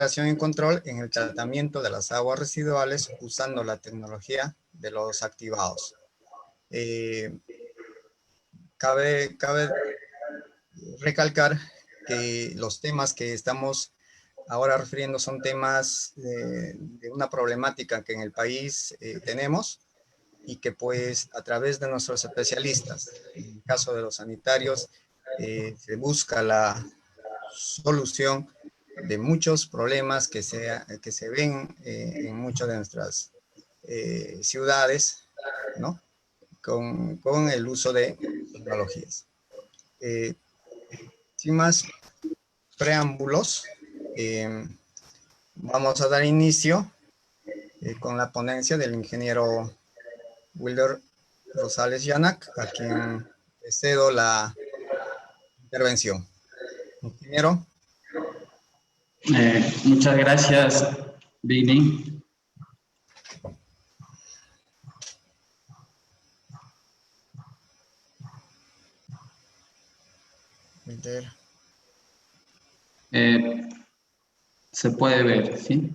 y control en el tratamiento de las aguas residuales usando la tecnología de lodos activados. Cabe recalcar que los temas que estamos ahora refiriendo son temas de una problemática que en el país tenemos y que pues a través de nuestros especialistas, en el caso de los sanitarios, se busca la solución de muchos problemas que se ven en muchas de nuestras ciudades, ¿no? Con el uso de tecnologías. Sin más preámbulos, vamos a dar inicio con la ponencia del ingeniero Wilder Rosales Yanac, a quien le cedo la intervención. Ingeniero. Muchas gracias, Vini. Se puede ver, ¿sí?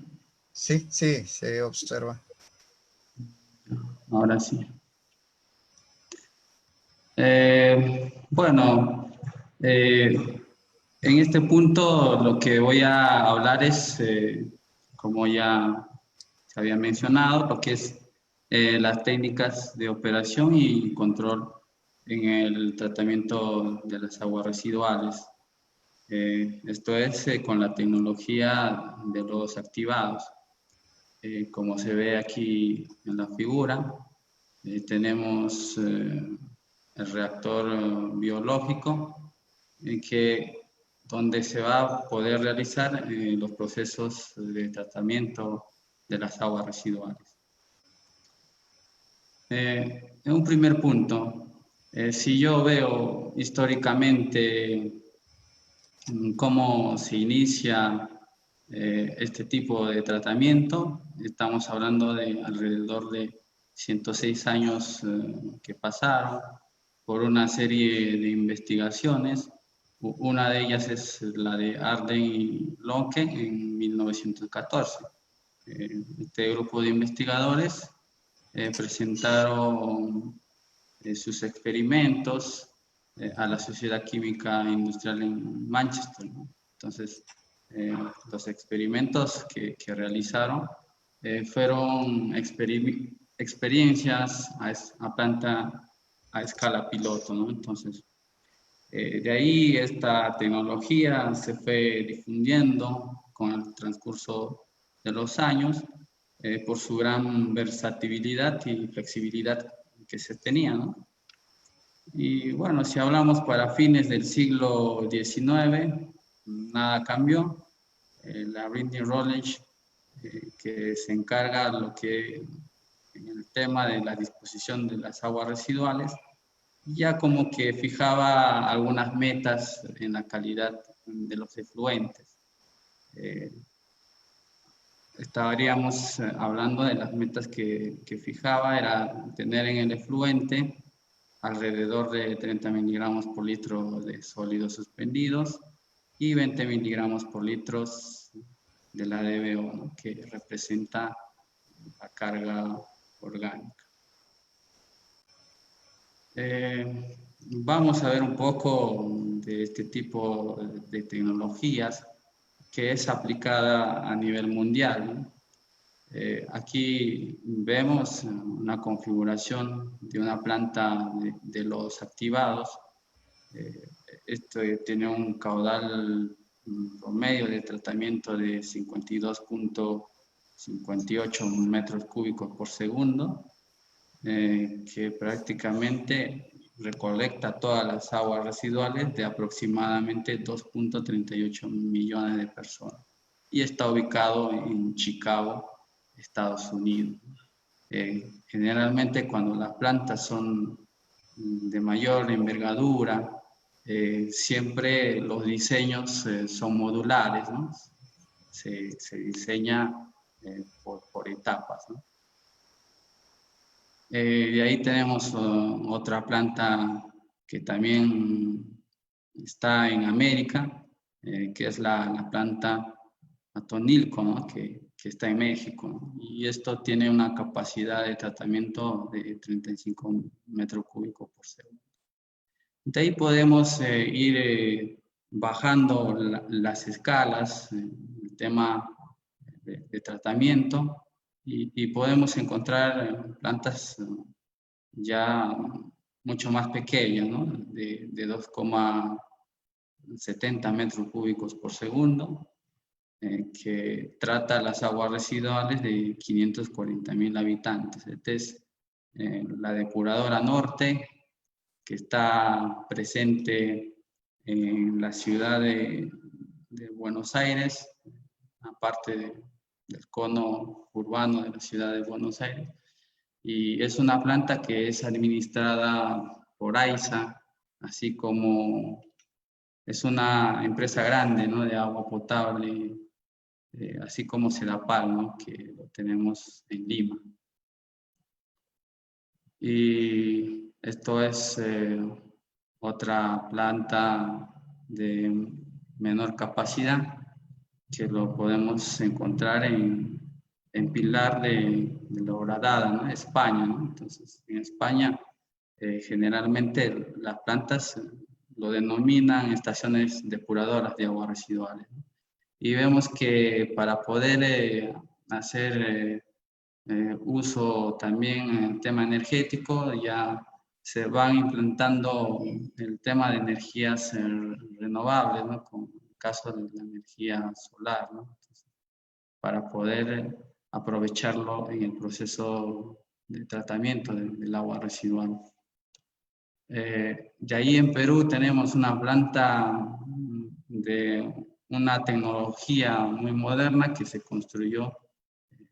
Sí, sí, se observa. Ahora sí. Bueno, en este punto lo que voy a hablar es, como ya se había mencionado, lo que es las técnicas de operación y control en el tratamiento de las aguas residuales. Esto es con la tecnología de lodos activados. Como se ve aquí en la figura, tenemos el reactor biológico donde se va a poder realizar los procesos de tratamiento de las aguas residuales. En un primer punto, si yo veo históricamente cómo se inicia este tipo de tratamiento, estamos hablando de alrededor de 106 años que pasaron por una serie de investigaciones. Una de ellas es la de Arden y Lonke en 1914. Este grupo de investigadores presentaron sus experimentos a la Sociedad Química Industrial en Manchester, ¿no? Entonces, los experimentos que realizaron fueron experiencias a escala piloto, ¿no? Entonces, de ahí esta tecnología se fue difundiendo con el transcurso de los años por su gran versatilidad y flexibilidad que se tenía, ¿no? Y bueno, si hablamos para fines del siglo XIX, nada cambió. La Brittany Routledge, que se encarga lo que en el tema de la disposición de las aguas residuales, ya como que fijaba algunas metas en la calidad de los efluentes. Estaríamos hablando de las metas que fijaba, era tener en el efluente alrededor de 30 miligramos por litro de sólidos suspendidos y 20 miligramos por litro de la DBO, ¿no? Que representa la carga orgánica. Vamos a ver un poco de este tipo de tecnologías que es aplicada a nivel mundial, ¿no? Aquí vemos una configuración de una planta de lodos activados. Esto tiene un caudal promedio de tratamiento de 52.58 metros cúbicos por segundo, que prácticamente recolecta todas las aguas residuales de aproximadamente 2.38 millones de personas. Y está ubicado en Chicago, Estados Unidos. Generalmente cuando las plantas son de mayor envergadura, siempre los diseños son modulares, ¿no? Se diseña por etapas, ¿no? De ahí tenemos otra planta que también está en América, que es la planta Tonilco, ¿no? que está en México, ¿no? Y esto tiene una capacidad de tratamiento de 35 metros cúbicos por segundo. De ahí podemos ir bajando las escalas, el tema de tratamiento, y podemos encontrar plantas ya mucho más pequeñas, ¿no? de 2,70 metros cúbicos por segundo, que trata las aguas residuales de 540.000 habitantes. Esta es la depuradora norte, que está presente en la ciudad de Buenos Aires, aparte del cono urbano de la ciudad de Buenos Aires. Y es una planta que es administrada por AISA, así como es una empresa grande, ¿no? de agua potable, así como Sedapal, ¿no? que lo tenemos en Lima. Y esto es otra planta de menor capacidad, que lo podemos encontrar en Pilar de la Horadada, ¿no? España, ¿no? Entonces, en España, generalmente las plantas lo denominan estaciones depuradoras de aguas residuales, ¿no? Y vemos que para poder hacer uso también en el tema energético, ya se van implantando el tema de energías renovables, ¿no? Como el caso de la energía solar, ¿no? Entonces, para poder aprovecharlo en el proceso de tratamiento del agua residual. De ahí en Perú tenemos una planta de una tecnología muy moderna que se construyó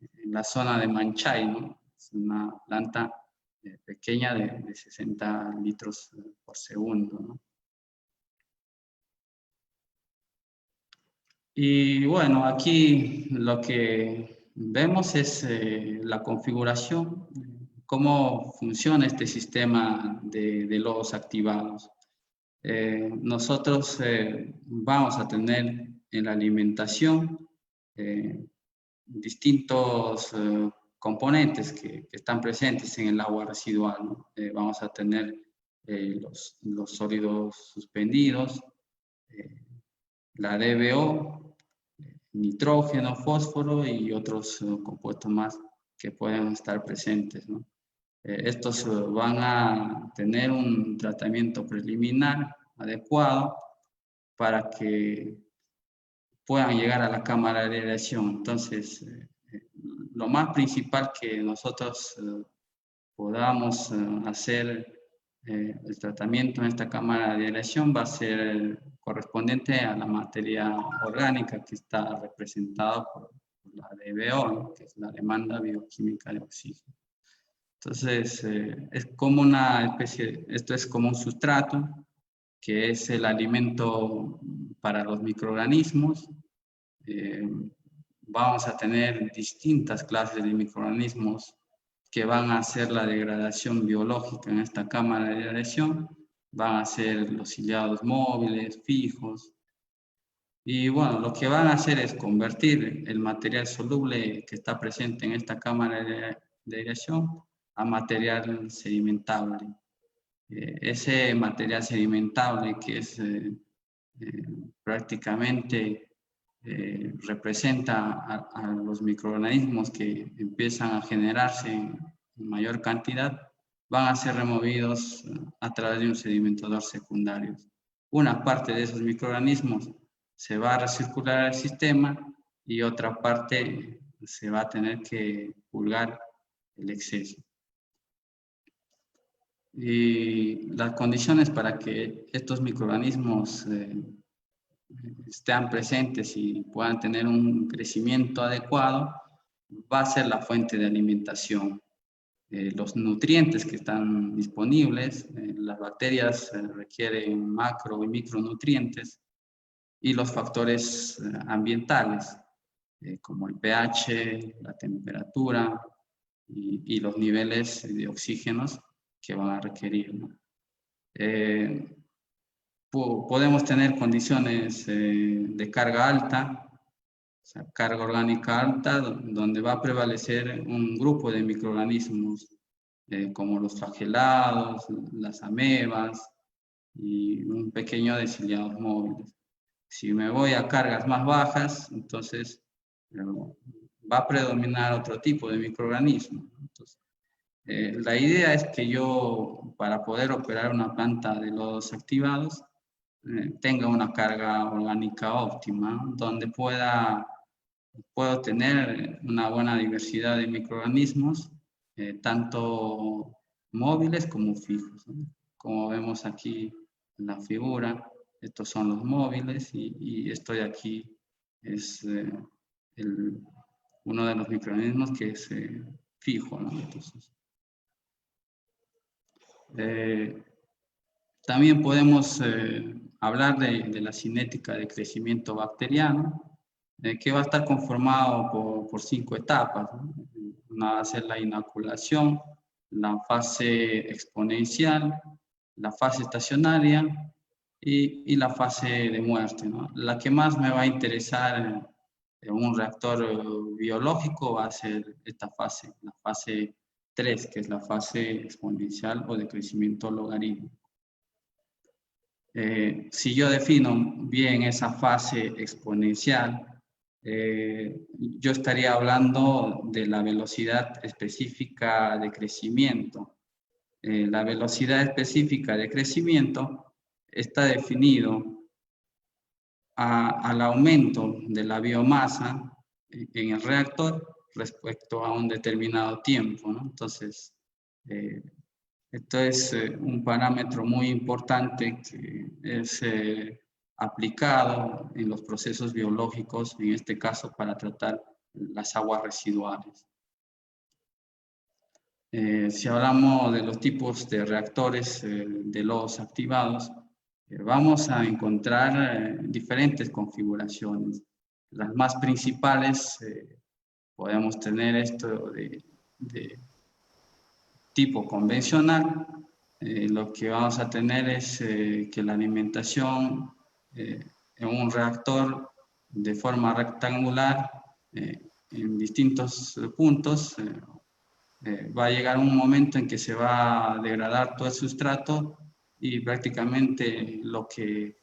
en la zona de Manchay, ¿no? Es una planta pequeña de 60 litros por segundo, ¿no? Y bueno, aquí lo que vemos es la configuración, cómo funciona este sistema de lodos activados. Nosotros vamos a tener en la alimentación distintos componentes que están presentes en el agua residual, ¿no? Vamos a tener los sólidos suspendidos, la DBO, nitrógeno, fósforo y otros compuestos más que pueden estar presentes, ¿no? Estos van a tener un tratamiento preliminar adecuado para que puedan llegar a la cámara de aireación. Entonces, lo más principal que nosotros podamos hacer el tratamiento en esta cámara de aireación va a ser correspondiente a la materia orgánica que está representada por la DBO, ¿no? que es la demanda bioquímica de oxígeno. Entonces, es como una especie, esto es como un sustrato, que es el alimento para los microorganismos. Vamos a tener distintas clases de microorganismos que van a hacer la degradación biológica en esta cámara de degradación. Van a ser los ciliados móviles, fijos. Y bueno, lo que van a hacer es convertir el material soluble que está presente en esta cámara de degradación a material sedimentable. Ese material sedimentable que es prácticamente representa a los microorganismos que empiezan a generarse en mayor cantidad, van a ser removidos a través de un sedimentador secundario. Una parte de esos microorganismos se va a recircular al sistema y otra parte se va a tener que purgar el exceso. Y las condiciones para que estos microorganismos estén presentes y puedan tener un crecimiento adecuado va a ser la fuente de alimentación. Los nutrientes que están disponibles, las bacterias requieren macro y micronutrientes, y los factores ambientales, como el pH, la temperatura y los niveles de oxígenos que van a requerir, ¿no? Podemos tener condiciones de carga alta, sea, carga orgánica alta, donde va a prevalecer un grupo de microorganismos como los flagelados, las amebas y un pequeño de ciliados móviles. Si me voy a cargas más bajas, entonces va a predominar otro tipo de microorganismos. Entonces, la idea es que yo, para poder operar una planta de lodos activados, tenga una carga orgánica óptima, donde puedo tener una buena diversidad de microorganismos, tanto móviles como fijos, ¿no? Como vemos aquí en la figura, estos son los móviles y esto de aquí es uno de los microorganismos que es fijo, ¿no? Entonces, también podemos hablar de la cinética de crecimiento bacteriano, que va a estar conformado por 5 etapas, ¿no? Una va a ser la inoculación, la fase exponencial, la fase estacionaria y la fase de muerte, ¿no? La que más me va a interesar en un reactor biológico va a ser esta fase, la fase 3, que es la fase exponencial o de crecimiento logarítmico. Si yo defino bien esa fase exponencial, yo estaría hablando de la velocidad específica de crecimiento. La velocidad específica de crecimiento está definido al aumento de la biomasa en el reactor respecto a un determinado tiempo, ¿no? Entonces, esto es un parámetro muy importante que es aplicado en los procesos biológicos, en este caso para tratar las aguas residuales. Si hablamos de los tipos de reactores de lodos activados, vamos a encontrar diferentes configuraciones. Las más principales, podemos tener esto de tipo convencional. Lo que vamos a tener es que la alimentación en un reactor de forma rectangular en distintos puntos va a llegar un momento en que se va a degradar todo el sustrato y prácticamente lo que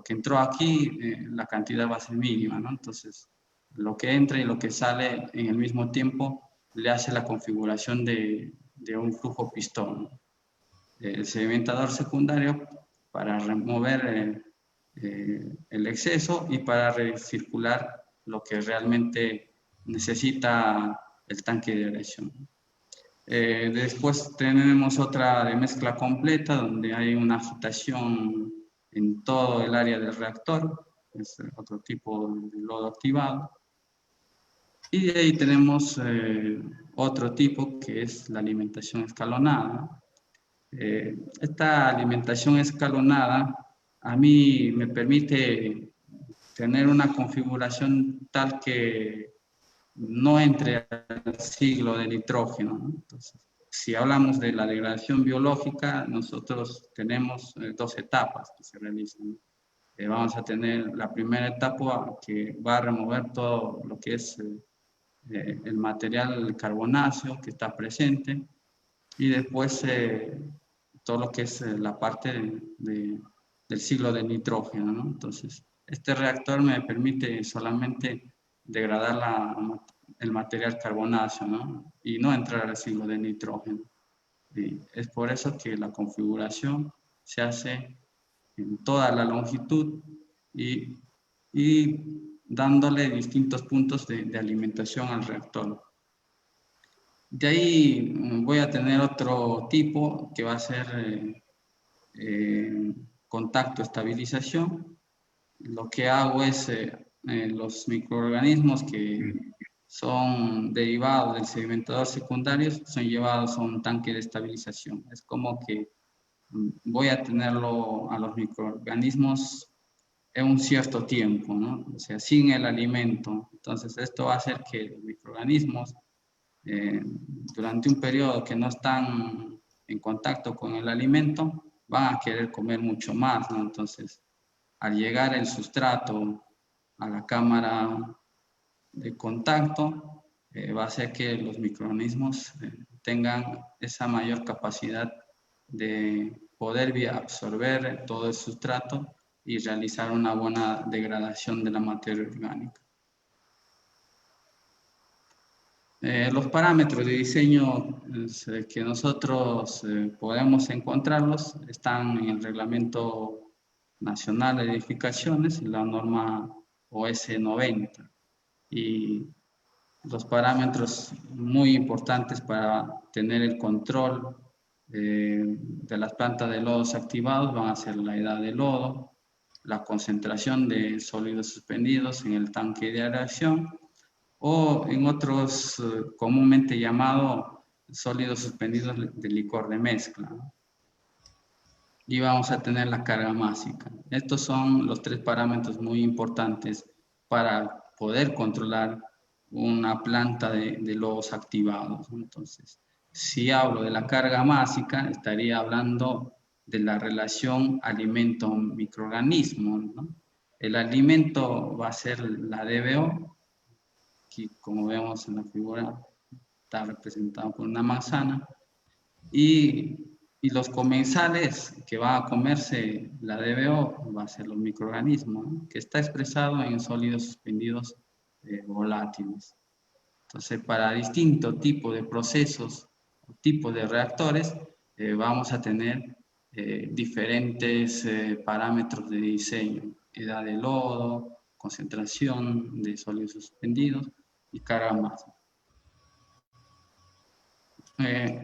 entró aquí, la cantidad va a ser mínima, ¿no? Entonces, lo que entra y lo que sale en el mismo tiempo le hace la configuración de un flujo pistón. El sedimentador secundario para remover el exceso y para recircular lo que realmente necesita el tanque de aerasión. Después tenemos otra de mezcla completa donde hay una agitación en todo el área del reactor, es otro tipo de lodo activado. Y de ahí tenemos otro tipo que es la alimentación escalonada. Esta alimentación escalonada a mí me permite tener una configuración tal que no entre al ciclo de nitrógeno, ¿no? Entonces, si hablamos de la degradación biológica, nosotros tenemos 2 etapas que se realizan. Vamos a tener la primera etapa que va a remover todo lo que es el material carbonáceo que está presente y después todo lo que es la parte del ciclo de nitrógeno, ¿no? Entonces, este reactor me permite solamente degradar el material carbonáceo, ¿no? Y no entrar al ciclo de nitrógeno. Y es por eso que la configuración se hace en toda la longitud y dándole distintos puntos de alimentación al reactor. De ahí voy a tener otro tipo que va a ser contacto estabilización. Lo que hago es los microorganismos que son derivados del sedimentador secundario son llevados a un tanque de estabilización. Es como que voy a tenerlo a los microorganismos en un cierto tiempo, ¿no? O sea, sin el alimento. Entonces, esto va a hacer que los microorganismos durante un periodo que no están en contacto con el alimento, van a querer comer mucho más, ¿no? Entonces, al llegar el sustrato a la cámara de contacto va a hacer que los microorganismos tengan esa mayor capacidad de poder absorber todo el sustrato y realizar una buena degradación de la materia orgánica. Los parámetros de diseño que nosotros podemos encontrarlos están en el Reglamento Nacional de Edificaciones, la norma OS 90. Y los parámetros muy importantes para tener el control de las plantas de lodos activados van a ser la edad del lodo, la concentración de sólidos suspendidos en el tanque de aireación, o en otros comúnmente llamados sólidos suspendidos de licor de mezcla. Y vamos a tener la carga másica. Estos son los 3 parámetros muy importantes para poder controlar una planta de lodos activados. Entonces, si hablo de la carga másica, estaría hablando de la relación alimento-microorganismo, ¿no? El alimento va a ser la DBO, aquí como vemos en la figura está representado por una manzana, y los comensales que van a comerse la DBO va a ser los microorganismos, ¿no? Que está expresado en sólidos suspendidos volátiles. Entonces, para distintos tipos de procesos, tipos de reactores, vamos a tener diferentes parámetros de diseño: edad de lodo, concentración de sólidos suspendidos y carga máxima.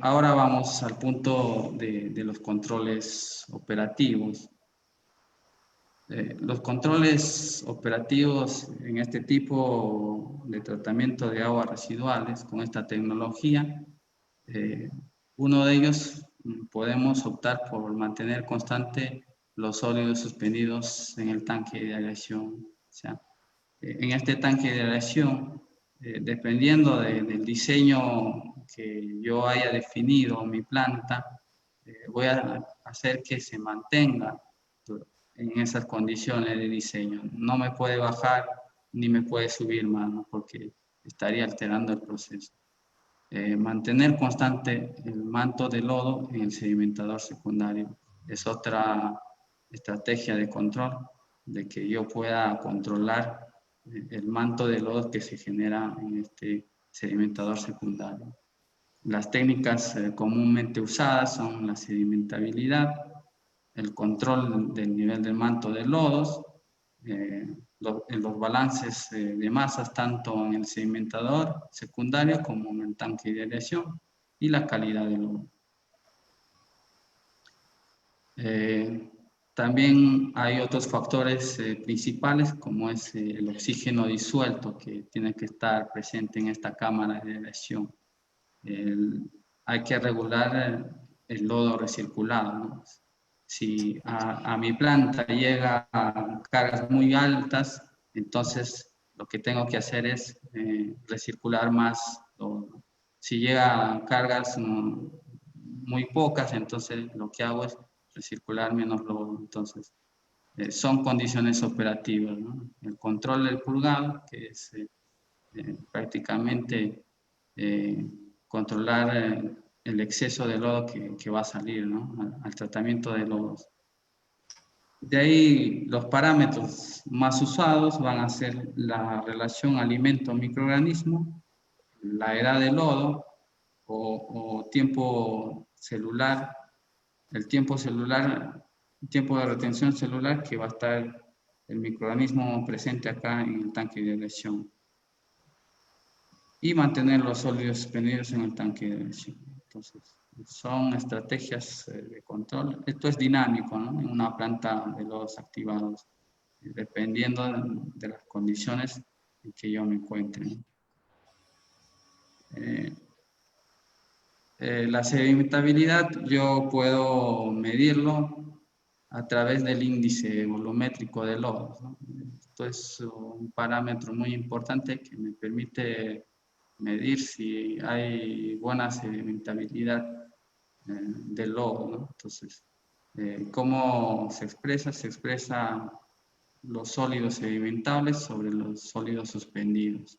Ahora vamos al punto de los controles operativos. Los controles operativos en este tipo de tratamiento de aguas residuales con esta tecnología, uno de ellos podemos optar por mantener constante los sólidos suspendidos en el tanque de aireación. O sea, en este tanque de aireación, dependiendo del diseño que yo haya definido mi planta, voy a hacer que se mantenga en esas condiciones de diseño. No me puede bajar ni me puede subir más, ¿no? Porque estaría alterando el proceso. Mantener constante el manto de lodo en el sedimentador secundario es otra estrategia de control, de que yo pueda controlar el manto de lodo que se genera en este sedimentador secundario. Las técnicas comúnmente usadas son la sedimentabilidad, el control del nivel del manto de lodos, los balances de masas tanto en el sedimentador secundario como en el tanque de aireación, y la calidad del lodo. También hay otros factores principales, como es el oxígeno disuelto, que tiene que estar presente en esta cámara de aireación. Hay que regular el lodo recirculado, ¿no? Si a mi planta llega a cargas muy altas, entonces lo que tengo que hacer es recircular más lodo. Si llega a cargas muy pocas, entonces lo que hago es recircular menos lodo. Entonces, son condiciones operativas, ¿no? El control del purgado, que es prácticamente controlar el exceso de lodo que va a salir, ¿no? Al tratamiento de lodos. De ahí los parámetros más usados van a ser la relación alimento-microorganismo, la edad del lodo o tiempo celular, el tiempo de retención celular que va a estar el microorganismo presente acá en el tanque de aireación. Y mantener los sólidos suspendidos en el tanque de aireación. Entonces, son estrategias de control. Esto es dinámico, ¿no? En una planta de lodos activados, dependiendo de las condiciones en que yo me encuentre. La sedimentabilidad yo puedo medirlo a través del índice volumétrico de lodos, ¿no? Esto es un parámetro muy importante que me permite medir si hay buena sedimentabilidad del lodo, ¿no? Entonces, ¿cómo se expresa? Se expresa los sólidos sedimentables sobre los sólidos suspendidos.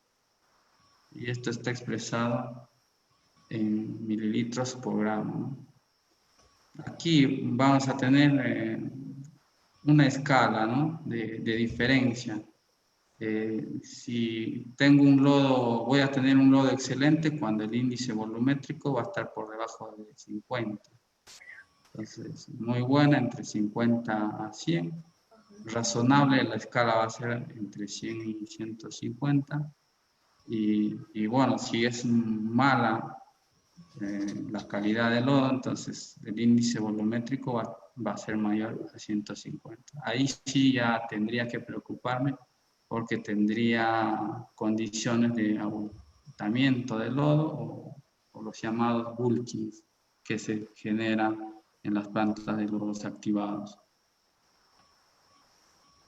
y esto está expresado en mililitros por gramo, ¿no? Aquí vamos a tener una escala, ¿no?, de diferencia. Si tengo un lodo, voy a tener un lodo excelente cuando el índice volumétrico va a estar por debajo de 50. Entonces, muy buena entre 50 a 100. Razonable, la escala va a ser entre 100 y 150. Y bueno, si es mala la calidad del lodo, entonces el índice volumétrico va a ser mayor a 150. Ahí sí ya tendría que preocuparme porque tendría condiciones de agotamiento del lodo o los llamados bulkings que se generan en las plantas de lodos activados.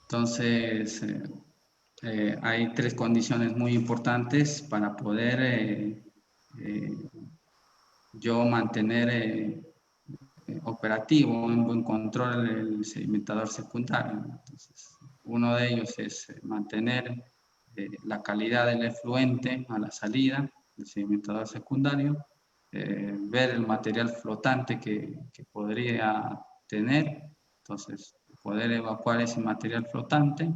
Entonces, hay tres condiciones muy importantes para poder yo mantener operativo, en buen control el sedimentador secundario. Entonces, uno de ellos es mantener la calidad del efluente a la salida del sedimentador secundario, ver el material flotante que podría tener, entonces poder evacuar ese material flotante,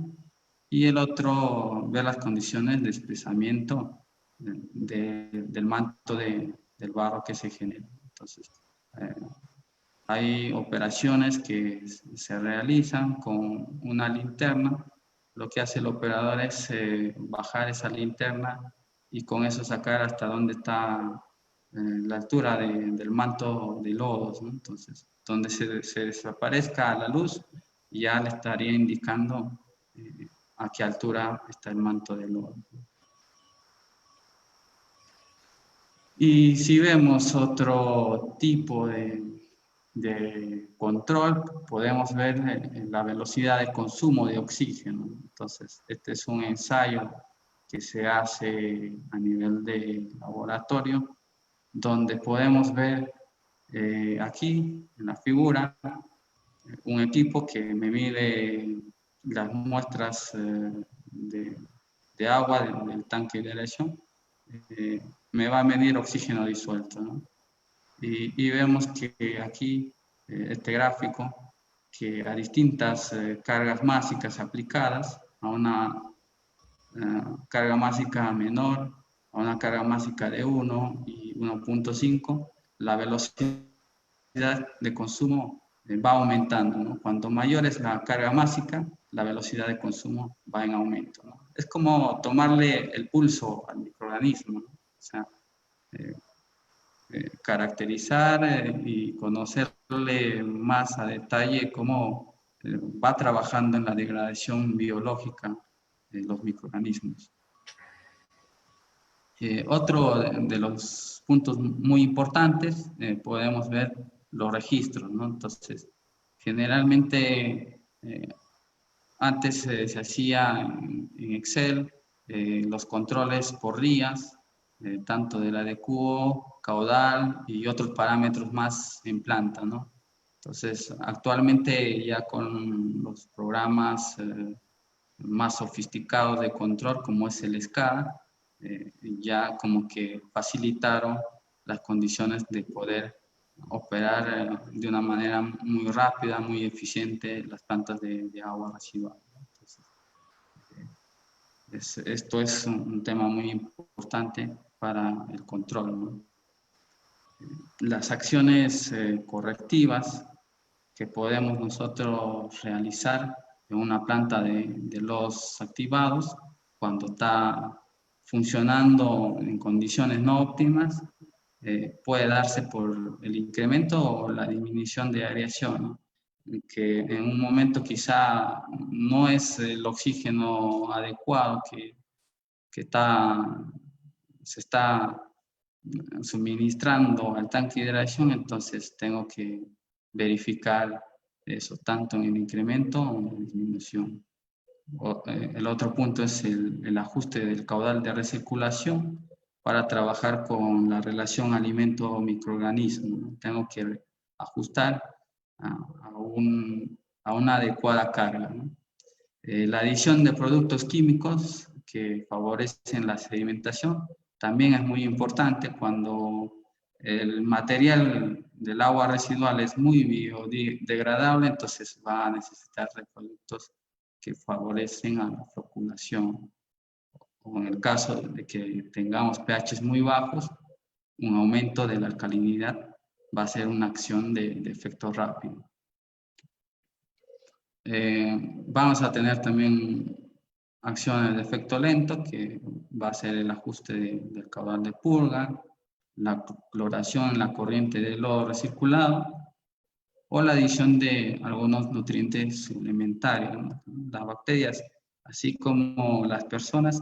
y el otro, ver las condiciones de espesamiento del manto del barro que se genera. Entonces, hay operaciones que se realizan con una linterna. Lo que hace el operador es bajar esa linterna y con eso sacar hasta dónde está la altura del manto de lodos, ¿no? Entonces, donde se desaparezca la luz, ya le estaría indicando a qué altura está el manto de lodos. Y si vemos otro tipo de control, podemos ver la velocidad de consumo de oxígeno. Entonces, este es un ensayo que se hace a nivel de laboratorio, donde podemos ver aquí en la figura un equipo que me mide las muestras de agua del tanque de aireación. Me va a medir oxígeno disuelto, ¿no? Y vemos que aquí, este gráfico, que a distintas cargas másicas aplicadas, a una carga másica menor, a una carga másica de 1 y 1.5, la velocidad de consumo va aumentando, ¿no? Cuanto mayor es la carga másica, la velocidad de consumo va en aumento, ¿no? Es como tomarle el pulso al microorganismo, ¿no? O sea, caracterizar y conocerle más a detalle cómo va trabajando en la degradación biológica de los microorganismos. Otro de los puntos muy importantes, podemos ver los registros, ¿no? Entonces, generalmente antes se hacía en Excel los controles por días, tanto de la de cubo, caudal y otros parámetros más en planta, ¿no? Entonces, actualmente ya con los programas más sofisticados de control, como es el SCADA, ya como que facilitaron las condiciones de poder operar de una manera muy rápida, muy eficiente las plantas de agua residual. Entonces, esto es un tema muy importante para el control, ¿no? Las acciones correctivas que podemos nosotros realizar en una planta de lodos activados cuando está funcionando en condiciones no óptimas, puede darse por el incremento o la disminución de aireación, ¿no? Que en un momento quizá no es el oxígeno adecuado que se está suministrando al tanque de aireación, entonces tengo que verificar eso, tanto en el incremento o en la disminución. El otro punto es el ajuste del caudal de recirculación para trabajar con la relación alimento-microorganismo, ¿no? Tengo que ajustar a una adecuada carga, ¿no? La adición de productos químicos que favorecen la sedimentación también es muy importante cuando el material del agua residual es muy biodegradable, entonces va a necesitar de productos que favorecen a la floculación. O en el caso de que tengamos pHs muy bajos, un aumento de la alcalinidad va a ser una acción de efecto rápido. Vamos a tener también acciones de efecto lento, que va a ser el ajuste del caudal de purga, la cloración en la corriente de lodo recirculado o la adición de algunos nutrientes suplementarios, ¿no? Las bacterias, así como las personas,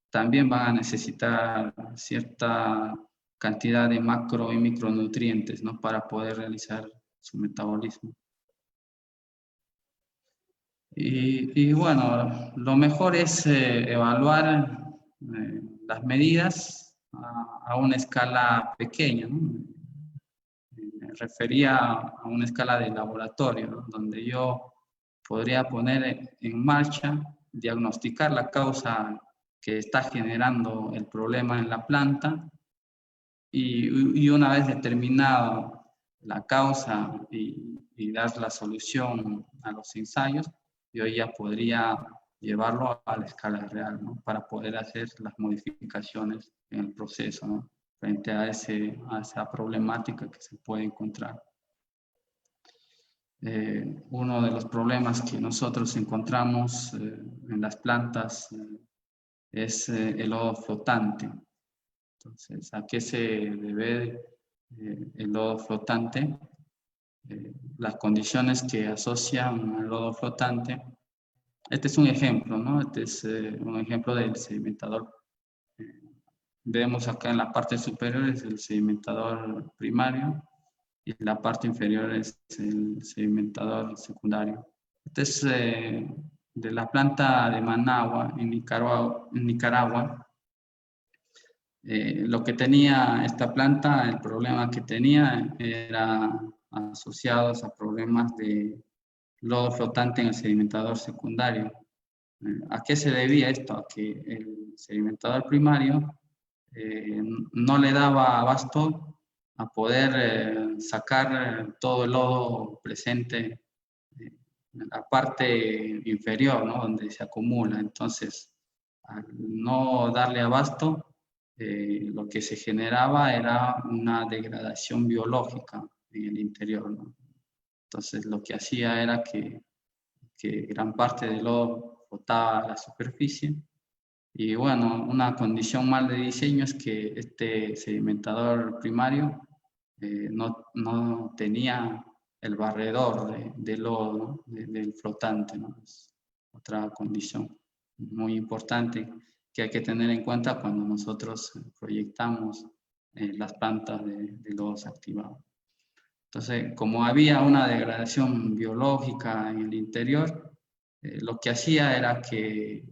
también van a necesitar cierta cantidad de macro y micronutrientes, ¿no? Para poder realizar su metabolismo. Y bueno, lo mejor es evaluar las medidas a una escala pequeña, ¿no? Me refería a una escala de laboratorio, ¿no? Donde yo podría poner en marcha, diagnosticar la causa que está generando el problema en la planta y una vez determinado la causa y dar la solución a los ensayos, yo ya podría llevarlo a la escala real, ¿no? Para poder hacer las modificaciones en el proceso, ¿no? Frente a esa problemática que se puede encontrar. Uno de los problemas que nosotros encontramos en las plantas es el lodo flotante. Entonces, ¿a qué se debe el lodo flotante? Las condiciones que asocian al lodo flotante. Este es un ejemplo, ¿no? Este es un ejemplo del sedimentador. Vemos acá en la parte superior es el sedimentador primario y la parte inferior es el sedimentador secundario. Este es de la planta de Managua, en Nicaragua. Lo que tenía esta planta, el problema que tenía era asociados a problemas de lodo flotante en el sedimentador secundario. ¿A qué se debía esto? A que el sedimentador primario no le daba abasto a poder sacar todo el lodo presente en la parte inferior, ¿no? Donde se acumula. Entonces, al no darle abasto, lo que se generaba era una degradación biológica en el interior, ¿no? Entonces, lo que hacía era que gran parte del lodo flotaba a la superficie. Y bueno, una condición mal de diseño es que este sedimentador primario no tenía el barredor de lodo, ¿no? Del flotante, ¿no? Es otra condición muy importante que hay que tener en cuenta cuando nosotros proyectamos las plantas de lodos activados. Entonces, como había una degradación biológica en el interior, lo que hacía era que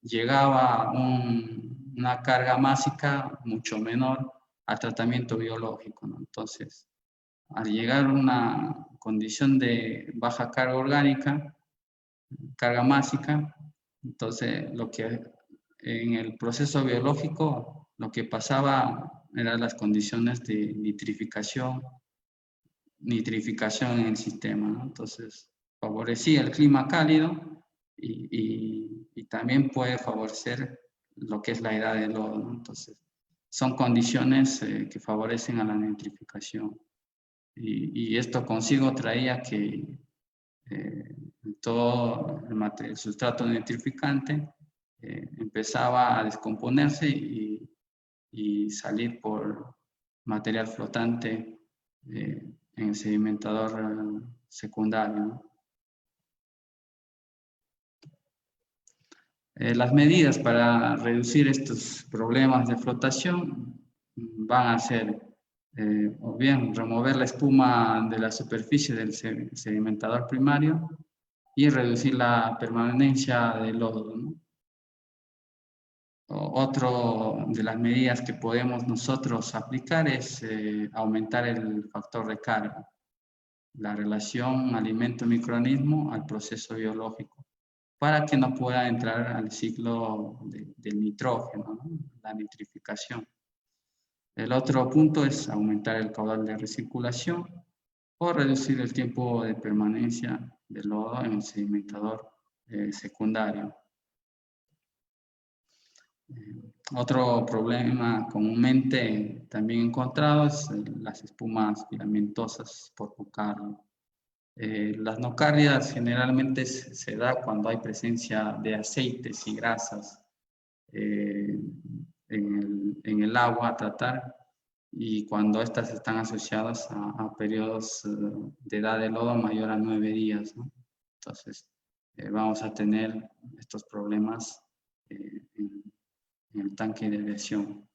llegaba una carga másica mucho menor al tratamiento biológico, ¿no? Entonces, al llegar a una condición de baja carga orgánica, carga másica, entonces lo que en el proceso biológico lo que pasaba eran las condiciones de nitrificación en el sistema, ¿no? Entonces favorecía el clima cálido y también puede favorecer lo que es la edad del lodo, ¿no? Entonces son condiciones que favorecen a la nitrificación y esto consigo traía que todo el sustrato nitrificante empezaba a descomponerse y salir por material flotante en el sedimentador secundario, ¿no? Las medidas para reducir estos problemas de flotación van a ser o bien remover la espuma de la superficie del sedimentador primario y reducir la permanencia del lodo, ¿no? Otro de las medidas que podemos nosotros aplicar es aumentar el factor de carga, la relación alimento-microorganismo al proceso biológico, para que no pueda entrar al ciclo del nitrógeno, ¿no? La nitrificación. El otro punto es aumentar el caudal de recirculación o reducir el tiempo de permanencia del lodo en el sedimentador secundario. Otro problema comúnmente también encontrado es las espumas filamentosas por nocardia. Las nocardias generalmente se da cuando hay presencia de aceites y grasas en el agua a tratar, y cuando estas están asociadas a periodos de edad de lodo mayor a 9 días, ¿no? Entonces, vamos a tener estos problemas en el tanque de aireación.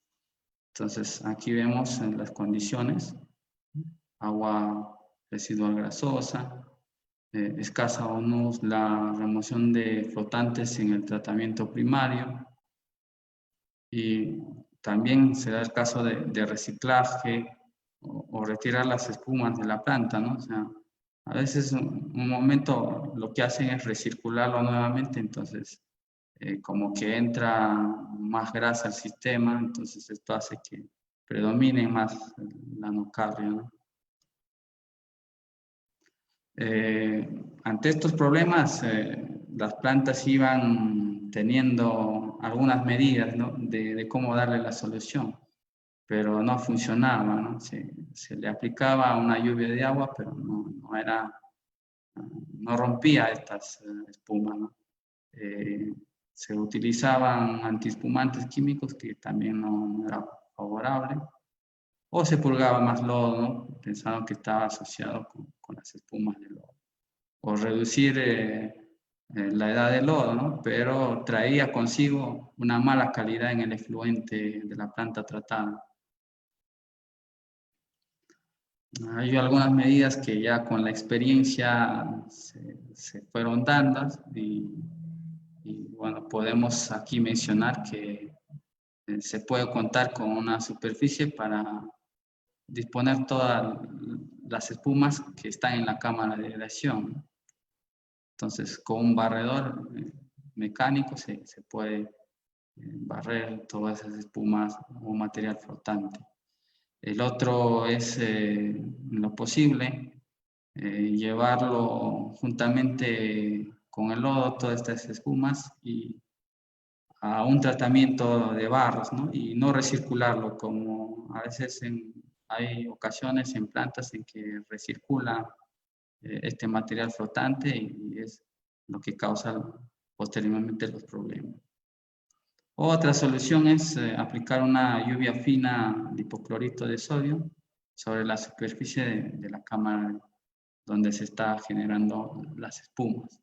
Entonces, aquí vemos en las condiciones: agua residual grasosa, escasa o nula la remoción de flotantes en el tratamiento primario, y también se da el caso de reciclaje o retirar las espumas de la planta, ¿no? O sea, a veces un momento lo que hacen es recircularlo nuevamente, entonces como que entra más grasa al sistema, entonces esto hace que predomine más la nocardia, ¿no? Ante estos problemas, las plantas iban teniendo algunas medidas, ¿no? de cómo darle la solución, pero no funcionaba, ¿no? Se le aplicaba una lluvia de agua, pero no rompía estas espumas, ¿no? Se utilizaban antiespumantes químicos que también no era favorable, o se purgaba más lodo, ¿no? Pensando que estaba asociado con las espumas de lodo, o reducir la edad del lodo, ¿no? Pero traía consigo una mala calidad en el efluente de la planta tratada. Hay algunas medidas que ya con la experiencia se fueron dando, y bueno, podemos aquí mencionar que se puede contar con una superficie para disponer todas las espumas que están en la cámara de aireación. Entonces, con un barredor mecánico se puede barrer todas esas espumas o material flotante. El otro es, en lo posible, llevarlo juntamente con el lodo, todas estas espumas, y a un tratamiento de barros, ¿no? Y no recircularlo, como a veces hay ocasiones en plantas en que recircula este material flotante, y es lo que causa posteriormente los problemas. Otra solución es aplicar una lluvia fina de hipoclorito de sodio sobre la superficie de la cámara donde se está generando las espumas.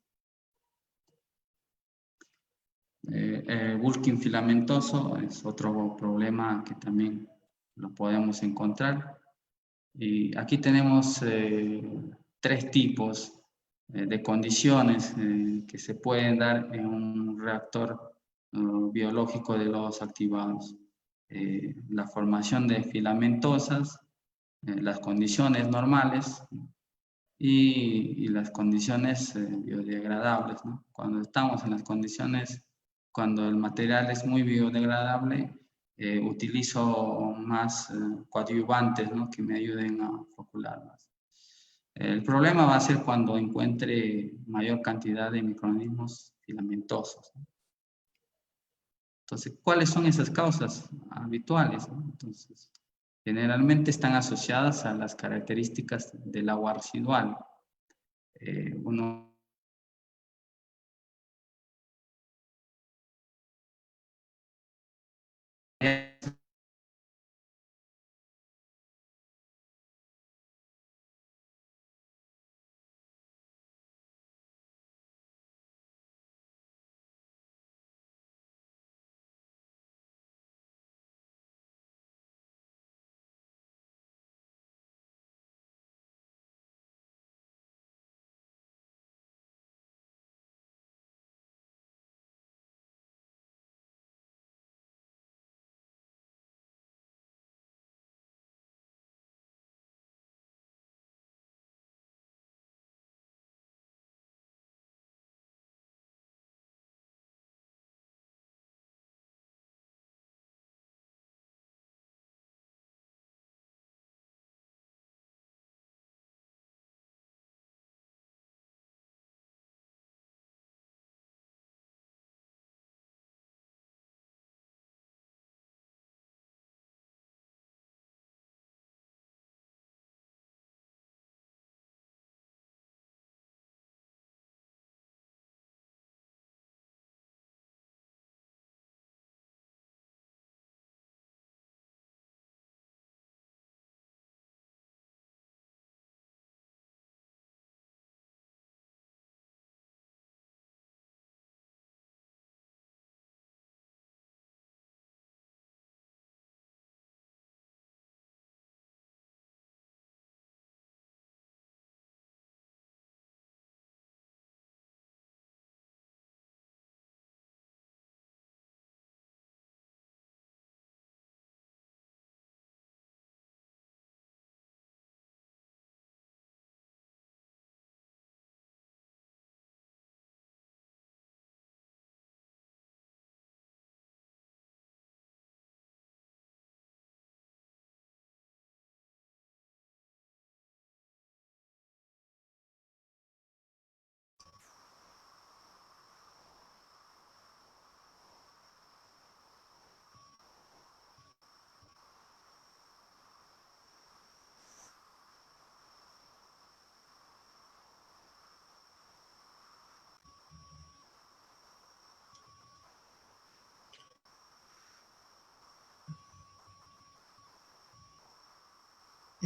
Bulking filamentoso es otro problema que también lo podemos encontrar. Y aquí tenemos 3 tipos de condiciones que se pueden dar en un reactor biológico de lodos activados. La formación de filamentosas, las condiciones normales y las condiciones biodegradables, ¿no? Cuando estamos en las condiciones, cuando el material es muy biodegradable, utilizo más coadyuvantes, ¿no? Que me ayuden a flocular más. El problema va a ser cuando encuentre mayor cantidad de microorganismos filamentosos, ¿no? Entonces, ¿cuáles son esas causas habituales, ¿no? Entonces, generalmente están asociadas a las características del agua residual. Uno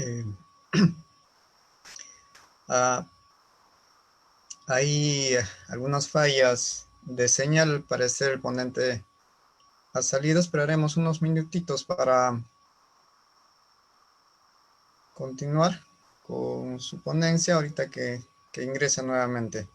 Eh, ah, hay algunas fallas de señal. Al parecer el ponente ha salido. Esperaremos unos minutitos para continuar con su ponencia ahorita que ingresa nuevamente.